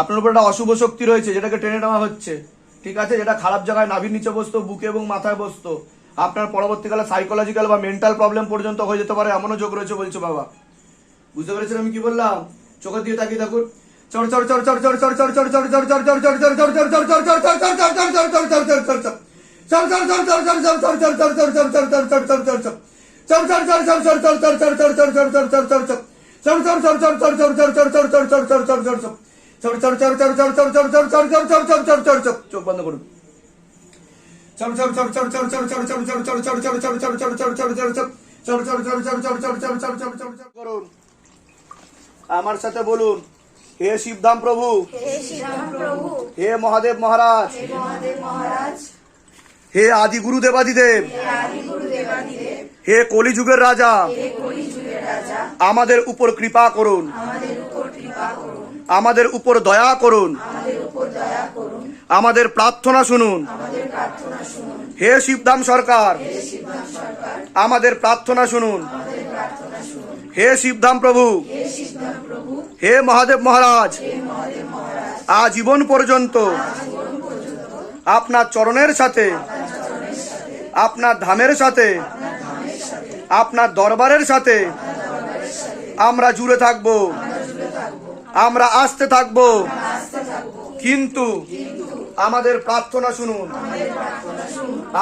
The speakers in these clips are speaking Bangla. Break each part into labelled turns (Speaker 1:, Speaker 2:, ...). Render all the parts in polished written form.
Speaker 1: আপনার উপর একটা অশুভ শক্তি রয়েছে যেটাকে টেনে নেওয়া হচ্ছে, ঠিক আছে, যেটা খারাপ জায়গায় নাভির নিচে বসতো, বুকে এবং মাথায় বসতো। আপনার পরবর্তীকালে সাইকোলজিক্যাল বা মেন্টাল প্রবলেম পর্যন্ত হয়ে যেতে পারে, এমনও যোগ রয়েছে বলছে বাবা। বুঝতে পেরেছেন আমি কি বললাম? চোখের দিয়ে তাকিয়ে থাকুন। চোখ বন্ধ করুন। করুন, আমার সাথে বলুন, হে শিবধাম প্রভু, হে মহাদেব মহারাজ, হে আদি গুরু দেবাদিদেব, হে কলিযুগের রাজা, আমাদের উপর কৃপা করুন, আমাদের উপর দয়া করুন, আমাদের প্রার্থনা শুনুন। হে শিবধাম সরকার, আমাদের প্রার্থনা শুনুন। হে শিবধাম প্রভু, হে মহাদেব মহারাজ, আজীবন পর্যন্ত আপনার চরণের সাথে, আপনার ধামের সাথে, আপনার দরবারের সাথে আমরা জুড়ে থাকব, আমরা আসতে থাকব, কিন্তু আমাদের প্রার্থনা শুনুন,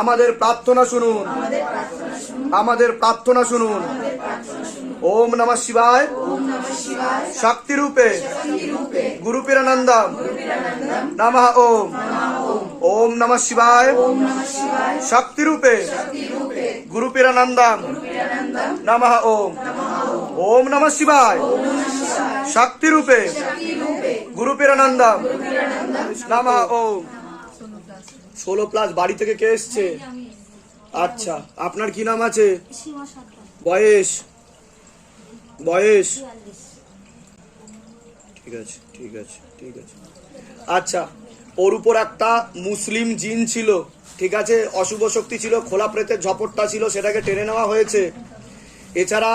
Speaker 1: আমাদের প্রার্থনা শুনুন, আমাদের প্রার্থনা শুনুন। ওম নমঃ শিবায়, শক্তি রূপে গুরুপিরানন্দম নমঃ ওম। ওম নমঃ শিবায়, শক্তি রূপে গুরুপিরানন্দম নমঃ ওম। ওম নমঃ শিবায়, শক্তি রূপে গুরুপিরানন্দম নমঃ ওম। 16+ বাড়ি থেকে কে এসছে? আচ্ছা, আপনার কি নাম আছে? বয়স? বয়স? ঠিক আছে, ঠিক আছে, ঠিক আছে। আচ্ছা, ওর উপর একটা মুসলিম জিন ছিল, ঠিক আছে, অশুভ শক্তি ছিল, খোলা প্রেতের ঝপটটা ছিল, সেটাকে টেনে নেওয়া হয়েছে। এছাড়া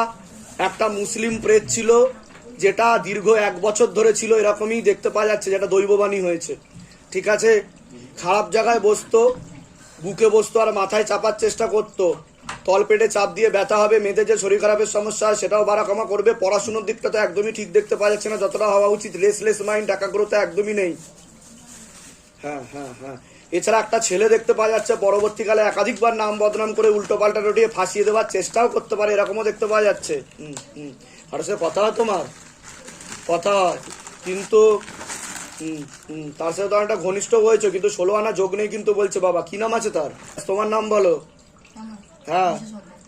Speaker 1: একটা মুসলিম প্রেত ছিল যেটা দীর্ঘ 1 বছর ধরে ছিল, এরকমই দেখতে পাওয়া যাচ্ছে, যেটা দৈববাণী হয়েছে, ঠিক আছে। খারাপ জায়গায় বসতো, বুকে বসতো আর মাথায় চাপার চেষ্টা করতো, তলপেটে চাপ দিয়ে ব্যথা হবে, মেয়েদের যে শরীর খারাপের সমস্যা সেটাও বাড়া কমা করবে। পড়াশোনার দিকটা তো একদমই ঠিক দেখতে পাওয়া যাচ্ছে না যতটা হওয়া উচিত, লেসলেস মাইন্ড, একাগ্রতা একদমই নেই। হ্যাঁ হ্যাঁ হ্যাঁ। এছাড়া একটা ছেলে দেখতে পাওয়া যাচ্ছে পরবর্তীকালে একাধিকবার নাম বদনাম করে উল্টো পাল্টা রটিয়ে ফাঁসিয়ে দেওয়ার চেষ্টাও করতে পারে, এরকমও দেখতে পাওয়া যাচ্ছে। আর সে কথা হয়, তোমার কথা হয়, কিন্তু তার সাথে তো একটা ঘনিষ্ঠ হয়েছে, কিন্তু 16 আনা যোগ নেই কিন্তু বলছে বাবা। কি নাম আছে তার? তোমার নাম বলো। হ্যাঁ,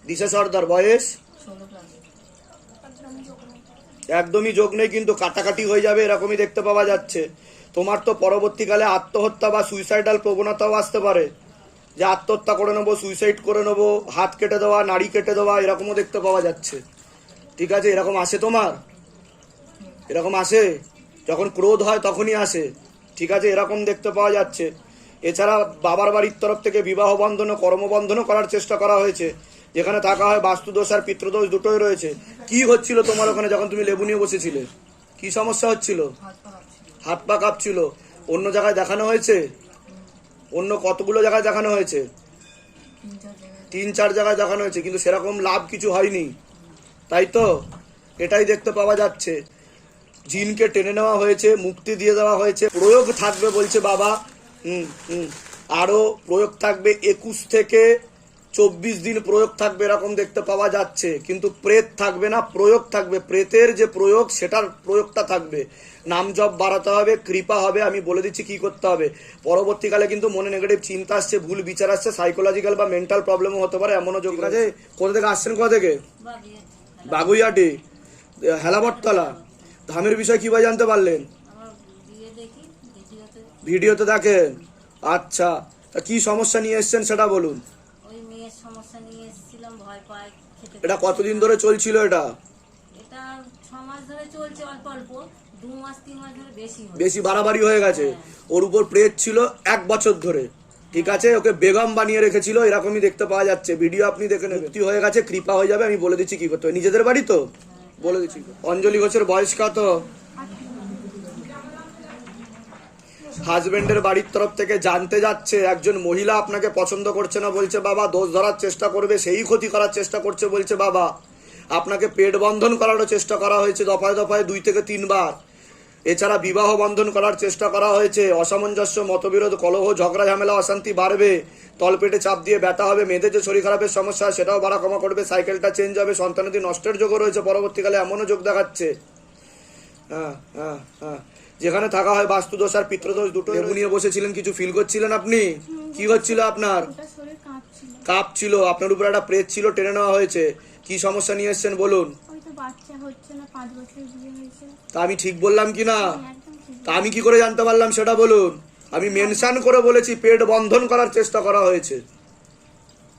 Speaker 1: দিশা সর্দার। বয়স? একদমই যোগ নেই, কিন্তু কাটাকাটি হয়ে যাবে এরকমই দেখতে পাওয়া যাচ্ছে। তোমার তো পরবর্তীকালে আত্মহত্যা বা সুইসাইডাল প্রবণতাও আসতে পারে, যে আত্মহত্যা করে নেবো, সুইসাইড করে নেবো, হাত কেটে দেওয়া, নাড়ি কেটে দেওয়া, এরকমও দেখতে পাওয়া যাচ্ছে, ঠিক আছে। এরকম আসে তোমার? এরকম আসে যখন ক্রোধ হয় তখনই আসে, ঠিক আছে, এরকম দেখতে পাওয়া যাচ্ছে। এছাড়া বাবার বাড়ির তরফ থেকে বিবাহ বন্ধন ও কর্মবন্ধনও করার চেষ্টা করা হয়েছে, যেখানে থাকা হয় বাস্তুদোষ আর পিতৃদোষ দুটোই রয়েছে। কি হচ্ছিল তোমার ওখানে যখন তুমি লেবু নিয়ে বসেছিলে? কি সমস্যা হচ্ছিল? হাত পা কাঁপছিল। অন্য জায়গায় দেখানো হয়েছে? অন্য কতগুলো জায়গায় দেখানো হয়েছে? 3-4 জায়গায় দেখানো হয়েছে, কিন্তু সেরকম লাভ কিছু হয়নি, তাই তো? এটাই দেখতে পাওয়া যাচ্ছে। জিনকে টেনে নেওয়া হয়েছে, মুক্তি দিয়ে দেওয়া হয়েছে, প্রয়োগ থাকবে বলছে বাবা। আরো প্রয়োগ থাকবে, 21 থেকে 24 দিন প্রয়োগ থাকবে, এরকম দেখতে পাওয়া যাচ্ছে। কিন্তু প্রেত থাকবে না, প্রয়োগ থাকবে। প্রেতের যে প্রয়োগ, সেটার প্রয়োগটা থাকবে। নাম জপ বাড়াতে হবে, কৃপা হবে। আমি বলে দিচ্ছি কি করতে হবে। পরবর্তীকালে কিন্তু মনে নেগেটিভ চিন্তা আসছে, ভুল বিচার আসছে, সাইকোলজিক্যাল বা মেন্টাল প্রবলেমও হতে পারে, এমনও যোগ আছে। কোথা থেকে আসছেন? কোথা থেকে? বাগুইয়াটি, হেলাবরতলা। ধামের বিষয় কিভাবে জানতে পারলেন? ভিডিওতে দেখেন। আচ্ছা, তা কি সমস্যা নিয়ে এসেছেন সেটা বলুন।
Speaker 2: ওই মেয়ের সমস্যা নিয়ে এসেছিলাম, ভয় পায় খেতে।
Speaker 1: এটা কতদিন ধরে চলছিল? এটা
Speaker 2: 6 মাস ধরে চলছে, অল্প অল্প। 2 মাস 3 মাস ধরে
Speaker 1: বেশি বাড়াবাড়ি হয়ে গেছে। ওর উপর প্রেত ছিল 1 বছর ধরে, ঠিক আছে। ওকে বেগম বানিয়ে রেখেছিল, এরকমই দেখতে পাওয়া যাচ্ছে। ভিডিও আপনি দেখে নেবেন। মুক্তি হয়ে গেছে, কৃপা হয়ে যাবে। আমি বলে দিচ্ছি কি করতে হবে। নিজেদের বাড়ি তো বলে দিচ্ছি। অঞ্জলি ঘোষের বয়স কত? হাজবেন্ডের বাড়ির তরফ থেকে জানতে যাচ্ছে একজন মহিলা আপনাকে পছন্দ করছে না, বলছে বাবা দোষ ধরার চেষ্টা করবে, সেই ক্ষতি করার চেষ্টা করছে, বলছে বাবা আপনাকে পেট বন্ধন করারও চেষ্টা করা হয়েছে দফায় দফায় 2 থেকে 3 বার। এছাড়া বিবাহ বন্ধন করার চেষ্টা করা হয়েছে। অসামঞ্জস্য, মতবিরোধ, কলহ, ঝগড়া, ঝামেলা, অশান্তি বাড়বে, তলপেটে চাপ দিয়ে ব্যথা হবে, মেয়েদের যে শরীর খারাপের সমস্যা সেটাও বাড়া কমা করবে, সাইকেলটা চেঞ্জ হবে, সন্তানাদি নষ্টের যোগও রয়েছে, পরবর্তীকালে এমনও যোগ দেখাচ্ছে। হ্যাঁ হ্যাঁ হ্যাঁ, যেখানে থাকা হয় বাস্তুদোষ আর পিতৃদোষ দুটো। লেবু নিয়ে বসেছিলেন, কিছু ফিল করছিলেন আপনি? কি হচ্ছিল আপনার?
Speaker 3: ওটা শরীর কাঁপছিল।
Speaker 1: কাঁপছিল, আপনার উপর একটা প্রেত ছিল, টেনে নেওয়া হয়েছে। কি সমস্যা নিয়ে এসেছেন বলুন?
Speaker 3: ওই তো বাচ্চা হচ্ছে না, 5 বছর বিয়ে হয়েছে।
Speaker 1: তা আমি ঠিক বললাম কি না?
Speaker 3: একদম ঠিক।
Speaker 1: তা আমি কি করে জানতে পারলাম সেটা বলুন? আমি মেনশন করে বলেছি পেট বন্ধন করার চেষ্টা করা হয়েছে।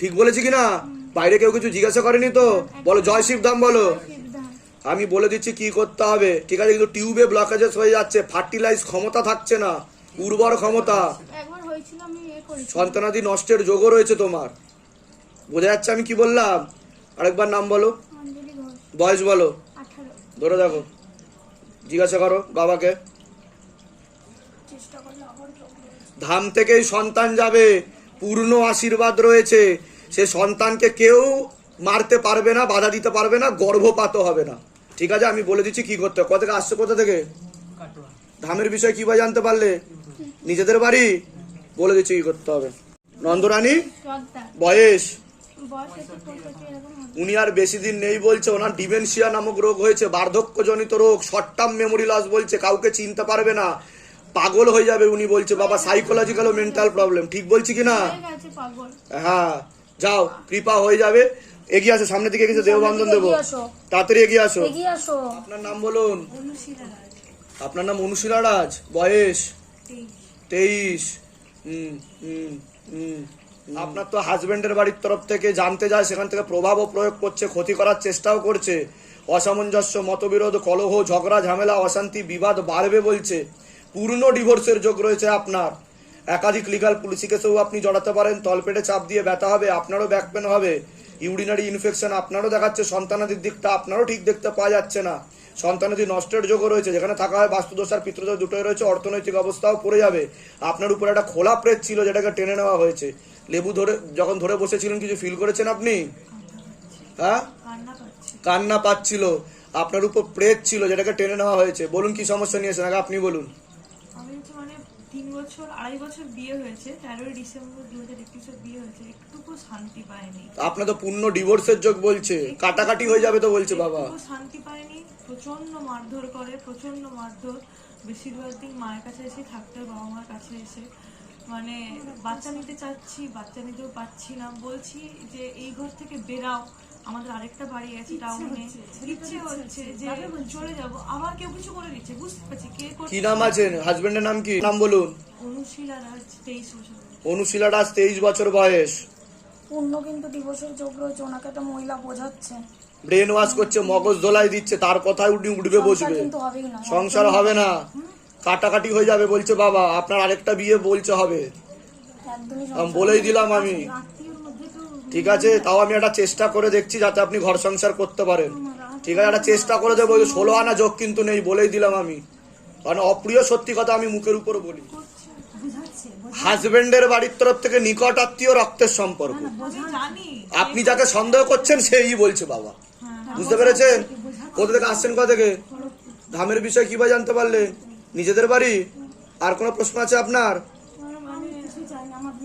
Speaker 1: ঠিক বলেছি কি না? বাইরে কেউ কিছু জিজ্ঞাসা করেনি তো? বলো জয় শিবধাম বলো।
Speaker 3: সিদ্ধান্ত।
Speaker 1: আমি বলে দিচ্ছি কি করতে হবে, ঠিক আছে? কিন্তু টিউবে ব্লকেজেস হয়ে যাচ্ছে, ফার্টিলাইজ ক্ষমতা থাকছে না, উর্বর ক্ষমতা,
Speaker 3: একবার হয়েছিল, আমি করেছি।
Speaker 1: সন্তানাদি নষ্টের যোগও রয়েছে তোমার। বোঝা যাচ্ছে আমি কি বললাম? আরেকবার নাম বলো,
Speaker 3: অঞ্জলি ঘোষ,
Speaker 1: বয়স বলো,
Speaker 3: 18।
Speaker 1: ধরে দেখো, জিজ্ঞাসা করো বাবাকে।
Speaker 3: চেষ্টা করলে আবার যোগ রয়েছে।
Speaker 1: ধাম থেকেই সন্তান যাবে, পূর্ণ আশীর্বাদ রয়েছে। সে সন্তানকে কেউ মারতে পারবে না, বাধা দিতে পারবে না, গর্ভপাতও হবে না। ঠিক আছে, আমি বলে দিচ্ছি কি করতে হবে। কোথা থেকে আসছে? কোথা থেকে? ধামের বিষয়ে কি বা জানতে পারলে? নিজেদের বাড়ি? বলে দিচ্ছি কি করতে হবে। নন্দরানী
Speaker 3: শ্রদ্ধা,
Speaker 1: বয়স?
Speaker 3: বয়স একটু 65 এরকম হবে।
Speaker 1: উনি আর বেশি দিন নেই বলছে, ওনার ডিমেনশিয়া নামক রোগ হয়েছে, বার্ধক্যজনিত রোগ, শর্ট টার্ম মেমোরি লস বলছে, কাউকে চিনতে পারবে না, পাগল হয়ে যাবে উনি বলছে বাবা, সাইকোলজিক্যাল ও মেন্টাল প্রবলেম। ঠিক বলছি কি না?
Speaker 3: হয়ে গেছে পাগল।
Speaker 1: হ্যাঁ, যাও, কৃপা হয়ে যাবে। এগিয়ে আসো, সামনের দিকে গেছে দেববন্ধন দেবো, তাড়াতাড়ি এগিয়ে আসো। আপনার নাম বলুন। আপনার নাম অনুশীলা রাজ, বয়স 23। আপনার তো হাজবেন্ডের বাড়ির তরফ থেকে জানতে যায়, সেখান থেকে প্রভাবও প্রয়োগ করছে, ক্ষতি করার চেষ্টাও করছে, অসামঞ্জস্য, মতবিরোধ, কলহ, ঝগড়া, ঝামেলা, অশান্তি, বিবাদ বাড়বে বলছে, পূর্ণ ডিভোর্সের যোগ রয়েছে আপনার। একাধিক লিগাল পুলিশি কেসেও আপনি জড়াতে পারেন, তলপেটে চাপ দিয়ে ব্যথা হবে, আপনারও ব্যাক পেন হবে, ইউরিনারি ইনফেকশন আপনারও দেখাচ্ছে, সন্তানাদির দিকটা আপনারও ঠিক দেখতে পাওয়া যাচ্ছে না, সন্তানাদি নষ্টের যোগও রয়েছে, যেখানে থাকা হয় বাস্তুদোষ আর পিতৃদোষ দুটোই রয়েছে, অর্থনৈতিক অবস্থাও পড়ে যাবে। আপনার উপর একটা খোলা প্রেত ছিল যেটাকে টেনে নেওয়া হয়েছে। লেবু ধরে যখন ধরে বসেছিলেন কিছু ফিল করেছেন আপনি? হ্যাঁ, কান্না পাচ্ছিল। আপনার উপর প্রেত ছিল যেটাকে টেনে নেওয়া হয়েছে। বলুন কি সমস্যা নিয়েছেন, আগে আপনি বলুন।
Speaker 4: আমি তো মানে 2.5 বছর বিয়ে হয়েছে, 13 ডিসেম্বর 2021 বিয়ে হয়েছে, একটুকু শান্তি পাইনি।
Speaker 1: আপনার তো পূর্ণ ডিভোর্সের যোগ বলছে, কাটাকাটি হয়ে যাবে তো বলছে বাবা।
Speaker 4: একটুকু শান্তি পাইনি, প্রচন্ড মারধর করে, প্রচন্ড মারধর। বেশিরভাগ দিন মায়ের কাছে এসে থাকতে হয়, বাবা মার কাছে এসে। মানে বাচ্চা নিতে চাচ্ছি, বাচ্চা নিতেও পাচ্ছি না, বলছি যে এই ঘর থেকে বেরাও, আমাদের আরেকটা বাড়ি আছে টাউনে, ইচ্ছে হচ্ছে যে চলে যাব, আবার কেউ কিছু করে দিচ্ছে, বুঝতে পারছি কে করছে।
Speaker 1: কি নাম আছে হাজবেন্ডের? নাম কি? নাম বলুন।
Speaker 4: অনুশীলা রাজ, 23 বছর।
Speaker 1: অনুশীলা রাজ, 23 বছর বয়স।
Speaker 5: পূর্ণ কিন্তু ডিভোর্সের যোগ রয়েছে, ওনাকে একটা মহিলা বোঝাচ্ছে,
Speaker 1: ব্রেন ওয়াশ করছে, মগজ ধোলাই দিচ্ছে, তার কথায় উঠে উঠবে বসবে,
Speaker 5: কিন্তু হবেই না,
Speaker 1: সংসার হবে না, কাটাকাটি হয়ে যাবে বলছে বাবা। আপনার আরেকটা বিয়ে বলছে হবে,
Speaker 5: একদমই
Speaker 1: আমি বলেই দিলাম আমি। ঠিক আছে, তাও আমি একটা চেষ্টা করে দেখছি যাতে আপনি ঘর সংসার করতে পারেন। ঠিক আছে, একটা চেষ্টা করে দেবো। 16 আনা যোগ কিন্তু নেই, বলেই দিলাম আমি, কারণ অপ্রিয় সত্যি কথা আমি মুখের উপর বলি। হাজবেন্ডের বাড়ির তরফ থেকে নিকট আত্মীয়, রক্তের সম্পর্ক।
Speaker 4: আমি জানি
Speaker 1: আপনি যাকে সন্দেহ করছেন সেই বলছে বাবা, বুঝতে পেরেছেন? কোথা থেকে আসছেন, কোথা থেকে? ধামের বিষয় কিভাবে জানতে পারলেন? নিজেদের বাড়ি? আর কোনো প্রশ্ন আছে আপনার?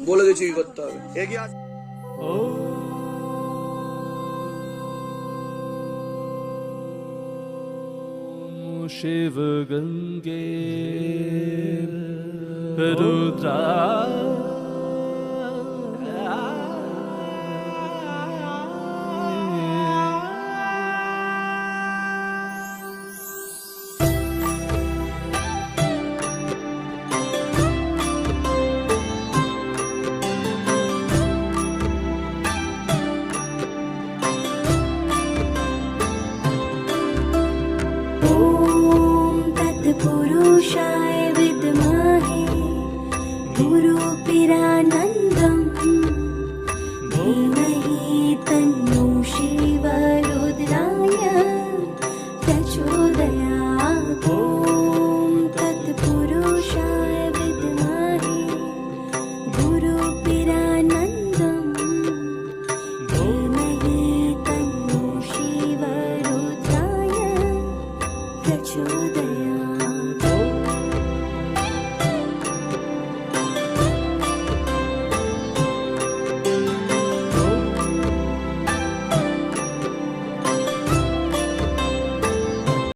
Speaker 1: বলে দিচ্ছি কি করতে হবে, এগিয়ে আস।
Speaker 6: शिव गंगे रुद्रा
Speaker 7: ॐ तत्पुरुषाय विद्महे गुरु